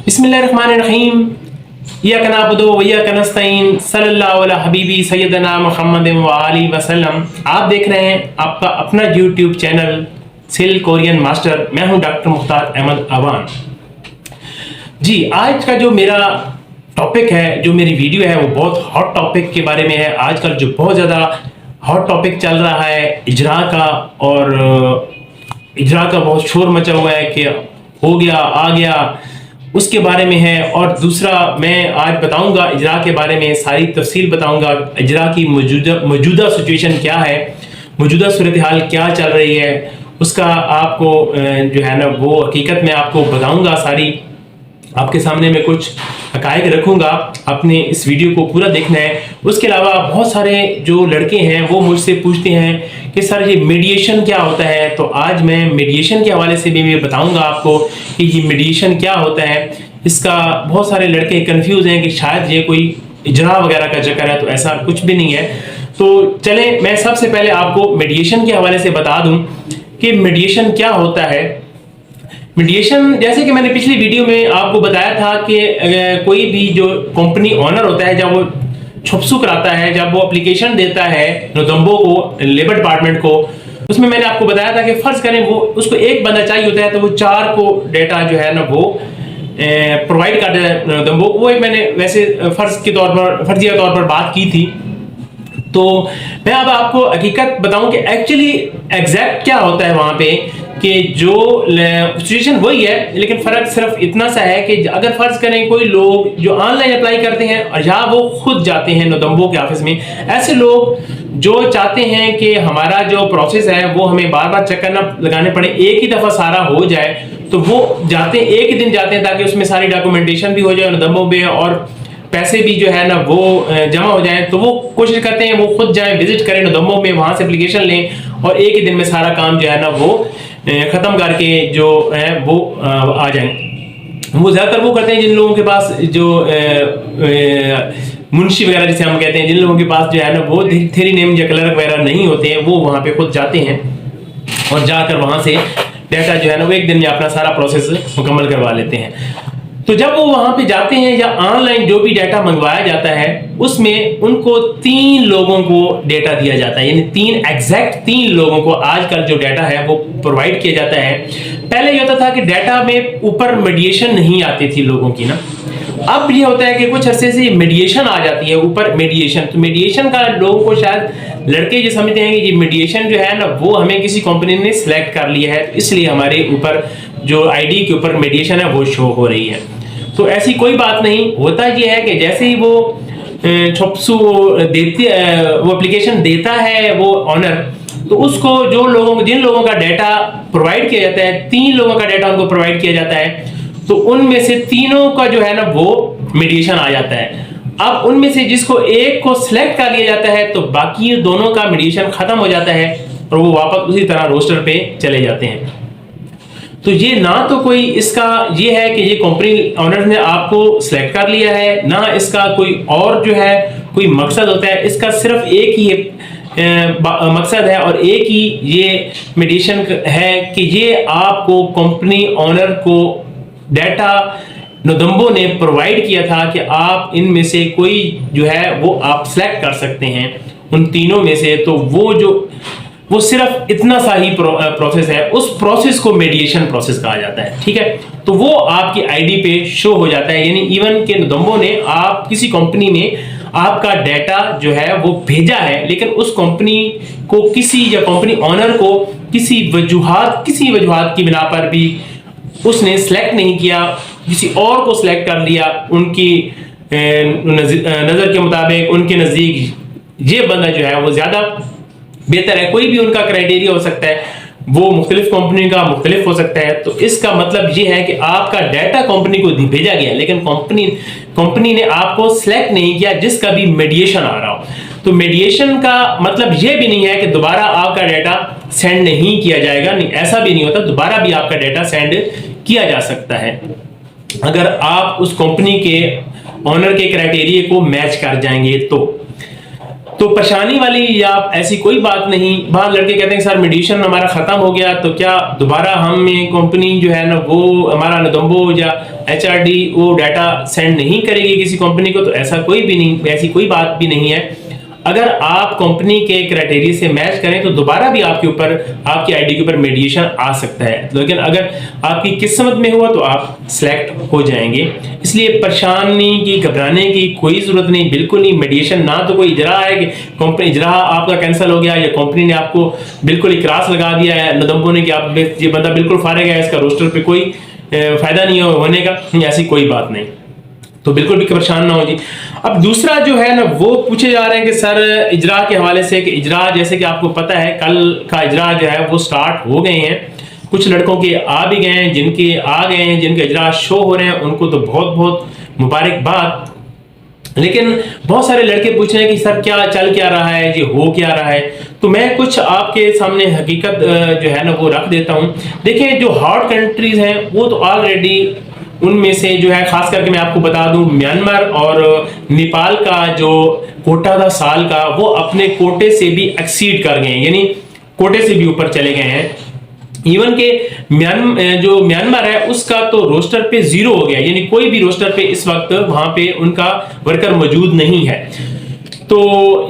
बिस्मिल्लाहिर्रहमानिर्रहीम। इय्याका नअबुदु व इय्याका नस्तईन। सल्लल्लाहु अला हबीबी सय्यदना मुहम्मद व आलिहि वसल्लम। आप देख रहे हैं आपका अपना यूट्यूब चैनल सिल कोरियन मास्टर। मैं हूं डॉक्टर मुख्तार अहमद अवान। जी, आज का जो मेरा टॉपिक है, जो मेरी वीडियो है, वो बहुत हॉट टॉपिक के बारे में है। आजकल जो बहुत ज़्यादा हॉट टॉपिक चल रहा है इजरा का, और इजरा का बहुत शोर मचा हुआ है कि हो गया आ गया, उसके बारे में है। और दूसरा, मैं आज बताऊंगा इजरा के बारे में, सारी तफसील बताऊंगा। इजरा की मौजूदा सिचुएशन क्या है, मौजूदा सूरत हाल क्या चल रही है, उसका आपको जो है ना वो हकीकत में आपको बताऊंगा। सारी आपके सामने मैं कुछ हकायक रखूंगा। आपने इस वीडियो को पूरा देखना है। उसके अलावा बहुत सारे जो लड़के हैं वो मुझसे पूछते हैं कि सर ये मीडिएशन क्या होता है। तो आज मैं मीडिएशन के हवाले से भी मैं बताऊंगा आपको कि ये मीडिएशन क्या होता है। इसका बहुत सारे लड़के कंफ्यूज हैं कि शायद ये कोई इजरा वगैरह का चक्कर है, तो ऐसा कुछ भी नहीं है। तो चलें, मैं सबसे पहले आपको मीडिएशन के हवाले से बता दूं कि मीडिएशन क्या होता है। मीडिएशन, जैसे कि मैंने पिछली वीडियो में आपको बताया था कि कोई भी जो कंपनी ओनर होता है, जब वो छुपसू कराता है, जब वो एप्लीकेशन देता है नोदम्बो को, लेबर डिपार्टमेट को, उसमें मैंने आपको बताया था कि फर्ज करें वो उसको एक बंदा चाहिए होता है, तो वो 4 को डेटा जो है ना वो प्रोवाइड कर देता है नोदम्बो। वो एक मैंने वैसे फर्जिया तौर पर बात की थी। तो मैं अब आपको हकीकत बताऊं कि एक्चुअली एग्जैक्ट क्या होता है वहां पे, कि जो सिचुएशन वही है, लेकिन फर्क सिर्फ इतना सा है कि अगर फर्ज करें कोई लोग जो ऑनलाइन अप्लाई करते हैं और या वो खुद जाते हैं नोदम्बो के ऑफिस में, ऐसे लोग जो चाहते हैं कि हमारा जो प्रोसेस है वो हमें बार बार चक्कर ना लगाने पड़े, एक ही दफा सारा हो जाए, तो वो जाते हैं, एक ही दिन जाते हैं ताकि उसमें सारी डॉक्यूमेंटेशन भी हो जाए नोदम्बो में और पैसे भी जो है ना वो जमा हो जाए। तो वो कोशिश करते हैं वो खुद जाएं, विजिट करें नोदम्बो में, वहां से एप्लीकेशन लें और एक ही दिन में सारा काम जो है ना वो खत्म करके जो है वो आ जाएं। वो ज्यादातर वो करते हैं जिन लोगों के पास जो मुंशी वगैरह जिसे हम कहते हैं, जिन लोगों के पास जो है ना वो थेरी नेम या क्लर्क वगैरह नहीं होते हैं, वो वहां पे खुद जाते हैं और जाकर वहां से डाटा जो है ना वो एक दिन में अपना सारा प्रोसेस मुकम्मल करवा लेते हैं। तो जब वो वहां पे जाते हैं या ऑनलाइन जो भी डाटा मंगवाया जाता है, उसमें उनको 3 लोगों को डाटा दिया जाता है, यानी एग्जैक्ट 3 लोगों को आजकल जो डाटा है वो प्रोवाइड किया जाता है। पहले ये होता था कि डाटा में ऊपर मीडिएशन नहीं आती थी लोगों की ना। अब ये होता है कि कुछ अरसे से मीडिएशन आ जाती है ऊपर मीडिएशन। तो मीडिएशन का लोगों को शायद लड़के जो समझते हैं कि ये मीडिएशन जो है ना वो हमें किसी कंपनी ने सिलेक्ट कर लिया है, इसलिए हमारे ऊपर जो आईडी के ऊपर मीडिएशन है वो शो हो रही है। तो ऐसी कोई बात नहीं। होता ये है कि जैसे ही वो छुपसू देते वो एप्लीकेशन देता है वो ऑनर, तो उसको जिन लोगों का डाटा प्रोवाइड किया जाता है, 3 लोगों का डाटा उनको प्रोवाइड किया जाता है, तो उनमें से तीनों का जो है ना वो मीडिएशन आ जाता है। अब उनमें से जिसको एक को सिलेक्ट कर लिया जाता है, तो बाकी दोनों का मीडिएशन खत्म हो जाता है और वो वापस उसी तरह रोस्टर पे चले जाते हैं। तो ये ना तो कोई इसका ये है कि ये कंपनी ऑनर ने आपको सिलेक्ट कर लिया है, ना इसका कोई और जो है कोई मकसद होता है। इसका सिर्फ एक ही मकसद है और एक ही ये मीडिएशन है कि ये आपको कंपनी ऑनर को डाटा नोदम्बो ने प्रोवाइड किया था कि आप इनमें से कोई जो है वो आप सिलेक्ट कर सकते हैं उन तीनों में से। तो वो सिर्फ इतना सा ही प्रोसेस है, उस प्रोसेस को मीडिएशन प्रोसेस कहा जाता है। ठीक है, तो वो आपकी आईडी पे शो हो जाता है। यानी इवन के नोदम्बो ने आप किसी कंपनी में आपका डाटा जो है वो भेजा है, लेकिन उस कंपनी को किसी या कंपनी ऑनर को किसी वजूहात की बिना पर भी उसने सिलेक्ट नहीं किया, किसी और को सिलेक्ट कर लिया। उनकी नजर के मुताबिक उनके नजदीक ये बंदा जो है वो ज्यादा बेहतर है। कोई भी उनका क्राइटेरिया हो सकता है, वो मुख्तलिफ कंपनी का मुख्तलिफ हो सकता है। तो इसका मतलब ये है कि आपका डाटा कंपनी को भेजा गया, लेकिन कंपनी ने आपको सिलेक्ट नहीं किया जिसका भी मीडिएशन आ रहा हो। तो मीडिएशन का मतलब ये भी नहीं है कि दोबारा आपका डाटा सेंड नहीं किया जाएगा, नहीं, ऐसा भी नहीं होता। दोबारा भी आपका डाटा सेंड किया जा सकता है अगर आप उस कंपनी के ऑनर के क्राइटेरिया को मैच कर जाएंगे। तो परेशानी वाली या ऐसी कोई बात नहीं। बाहर लड़के कहते हैं सर मीडिएशन हमारा खत्म हो गया, तो क्या दोबारा हमें कंपनी जो है ना वो हमारा नोदम्बो या HRD वो डाटा सेंड नहीं करेगी किसी कंपनी को, तो ऐसा कोई भी नहीं, ऐसी कोई बात भी नहीं है। अगर आप कंपनी के क्राइटेरिया से मैच करें तो दोबारा भी आपके ऊपर, आपकी आईडी के ऊपर मेडिएशन आ सकता है, लेकिन अगर आपकी किस्मत में हुआ तो आप सिलेक्ट हो जाएंगे। इसलिए परेशानी की, घबराने की कोई जरूरत नहीं, बिल्कुल नहीं। मेडिएशन ना तो कोई इजरा है कि कंपनी इजरा आपका कैंसिल हो गया या कंपनी ने आपको बिल्कुल इकरार लगा दिया है नदम्बों ने कि आप ये बंदा बिल्कुल फारिग है, इसका रोस्टर पे कोई फायदा नहीं होने का, ऐसी कोई बात नहीं। तो बिल्कुल भी परेशान ना हो जी। अब दूसरा जो है ना, वो पूछे जा रहे हैं कि सर इजरा के हवाले से, कि इजरा जैसे कि आपको पता है कल का इजरा जो है वो स्टार्ट हो गए हैं। कुछ लड़कों के आ भी गए हैं, जिनके आ गए हैं, जिनके इजरा शो हो रहे हैं, उनको तो बहुत बहुत मुबारकबाद। लेकिन बहुत सारे लड़के पूछ रहे हैं कि सर क्या चल क्या रहा है, ये हो क्या रहा है। तो मैं कुछ आपके सामने हकीकत जो है ना वो रख देता हूँ। देखिए, जो हॉट कंट्रीज हैं वो तो ऑलरेडी, उनमें से जो है खास करके मैं आपको बता दूं, म्यांमार और नेपाल का जो कोटा था साल का, वो अपने कोटे से भी एक्सीड कर गए हैं, यानी कोटे से भी ऊपर चले गए हैं। इवन के जो म्यांमार है उसका तो रोस्टर पे 0 हो गया, यानी कोई भी रोस्टर पे इस वक्त वहां पे उनका वर्कर मौजूद नहीं है। तो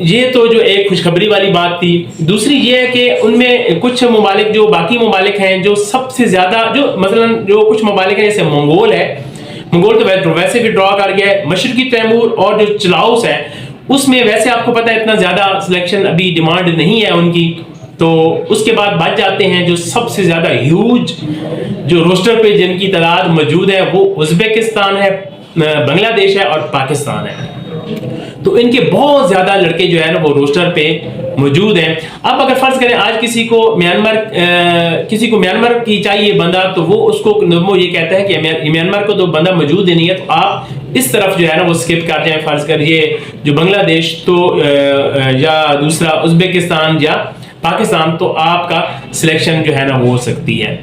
ये तो जो एक खुशखबरी वाली बात थी। दूसरी ये है कि उनमें कुछ ममालिक, जो बाकी ममालिक हैं, जो सबसे ज्यादा, जो मसलन जो कुछ ममालिक हैं जैसे मंगोल है, मंगोल तो वैसे भी ड्रॉ कर गया है। मशरकी तैमूर और जो चलाउस है उसमें वैसे आपको पता है इतना ज्यादा सिलेक्शन अभी डिमांड नहीं है उनकी। तो उसके बाद बच जाते हैं जो सबसे ज्यादा ह्यूज जो रोस्टर पे जिनकी तादाद मौजूद है, वो उज्बेकिस्तान है, बांग्लादेश है और पाकिस्तान है। तो इनके बहुत ज्यादा लड़के जो है ना वो रोस्टर पे मौजूद हैं। अब अगर फर्ज करें आज किसी को म्यांमार की चाहिए बंदा, तो वो उसको वो ये कहता है कि म्यांमार को तो बंदा मौजूद ही नहीं है, तो आप इस तरफ जो है ना वो स्किप कर जाए। फर्ज करिए जो बांग्लादेश तो या दूसरा उज्बेकिस्तान या पाकिस्तान, तो आपका सिलेक्शन जो है ना वो हो सकती है।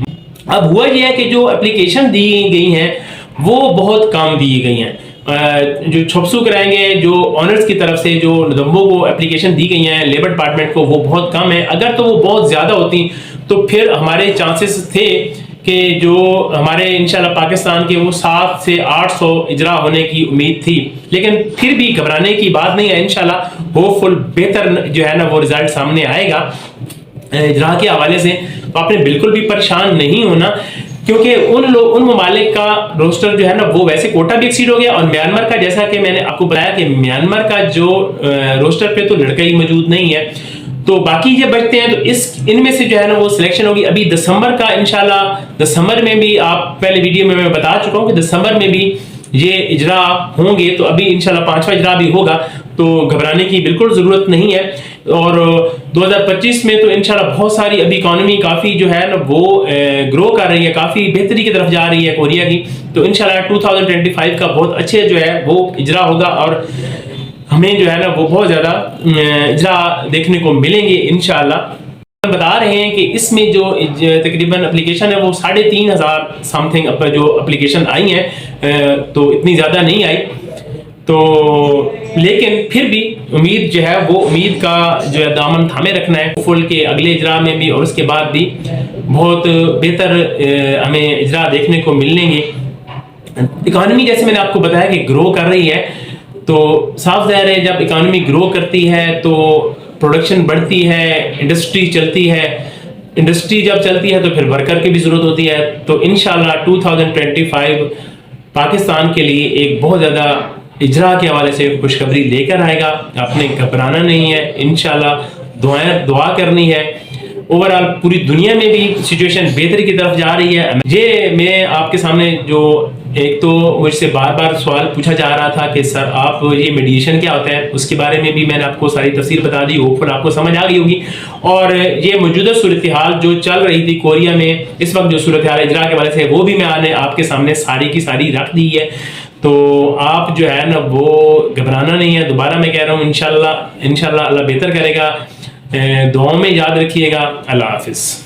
अब हुआ यह है कि जो एप्लीकेशन दी गई हैं वो बहुत कम दी गई हैं। जो छपसू कराएंगे, जो ऑनर्स की तरफ से जो नदम्बों को एप्लीकेशन दी गई हैं लेबर डिपार्टमेंट को, वो बहुत कम है। अगर तो वो बहुत ज्यादा होती तो फिर हमारे चांसेस थे कि जो हमारे इंशाल्लाह पाकिस्तान के वो 700 से 800 इजरा होने की उम्मीद थी। लेकिन फिर भी घबराने की बात नहीं है, इंशाल्लाह होपफुल बेहतर जो है ना वो रिजल्ट सामने आएगा इजरा के हवाले से। तो आपने बिल्कुल भी परेशान नहीं होना, क्योंकि उन ममालिक का रोस्टर जो है ना वो वैसे कोटा भी एक्सीड हो गया। और म्यांमार का, जैसा कि मैंने आपको बताया कि म्यांमार का जो रोस्टर पे तो लड़का ही मौजूद नहीं है, तो बाकी जब बचते हैं तो इनमें से जो है ना वो सिलेक्शन होगी। अभी दिसंबर का इंशाल्लाह, दिसंबर में भी, आप पहले वीडियो में मैं बता चुका हूँ कि दिसंबर में भी ये इजरा होंगे। तो अभी इंशाल्लाह 5वां इजरा भी होगा, तो घबराने की बिल्कुल जरूरत नहीं है। और 2025 में तो इंशाल्लाह बहुत सारी अभी इकोनॉमी काफी जो है ना वो ग्रो कर रही है, काफी बेहतरी की तरफ जा रही है कोरिया की। तो इंशाल्लाह 2025 का बहुत अच्छे जो है वो इजरा होगा और हमें जो है ना वो बहुत ज्यादा इजरा देखने को मिलेंगे इंशाल्लाह। बता रहे हैं कि इसमें जो तकरीबन एप्लीकेशन है वो 3500 समथिंग जो एप्लीकेशन आई हैं, तो इतनी ज़्यादा नहीं आई। तो लेकिन फिर भी उम्मीद जो है वो उम्मीद का जो है दामन थामे रखना है। फुल के अगले इजरा में भी और उसके बाद भी बहुत बेहतर हमें इजरा देखने को मिलेंगे। इकॉनमी जैसे मैंने आपको बताया कि ग्रो कर रही है, तो साफ ज़ाहिर है जब इकॉनमी ग्रो करती है तो प्रोडक्शन बढ़ती है, इंडस्ट्री चलती है। इंडस्ट्री जब चलती है तो फिर वर्कर की भी जरूरत होती है। तो इंशाल्लाह 2025 पाकिस्तान के लिए एक बहुत ज़्यादा इजरा के हवाले से खुशखबरी लेकर आएगा। आपने घबराना नहीं है, इंशाल्लाह दुआ करनी है। ओवरऑल पूरी दुनिया में भी सिचुएशन बेहतरी की तरफ जा रही है। ये मैं आपके सामने जो एक तो मुझसे बार बार सवाल पूछा जा रहा था कि सर आप ये मेडिएशन क्या होता है, उसके बारे में भी मैंने आपको सारी तफसीर बता दी, होपफुल आपको समझ आ गई होगी। और ये मौजूदा सूरत हाल जो चल रही थी कोरिया में इस वक्त, जो सूरत हाल इजरा के बारे से, वो भी मैंने आपके सामने सारी की सारी रख दी है। तो आप जो है ना वो घबराना नहीं है। दोबारा मैं कह रहा हूँ इंशाल्लाह अल्लाह बेहतर करेगा। दुआओं में याद रखिएगा। अल्लाह हाफिज़।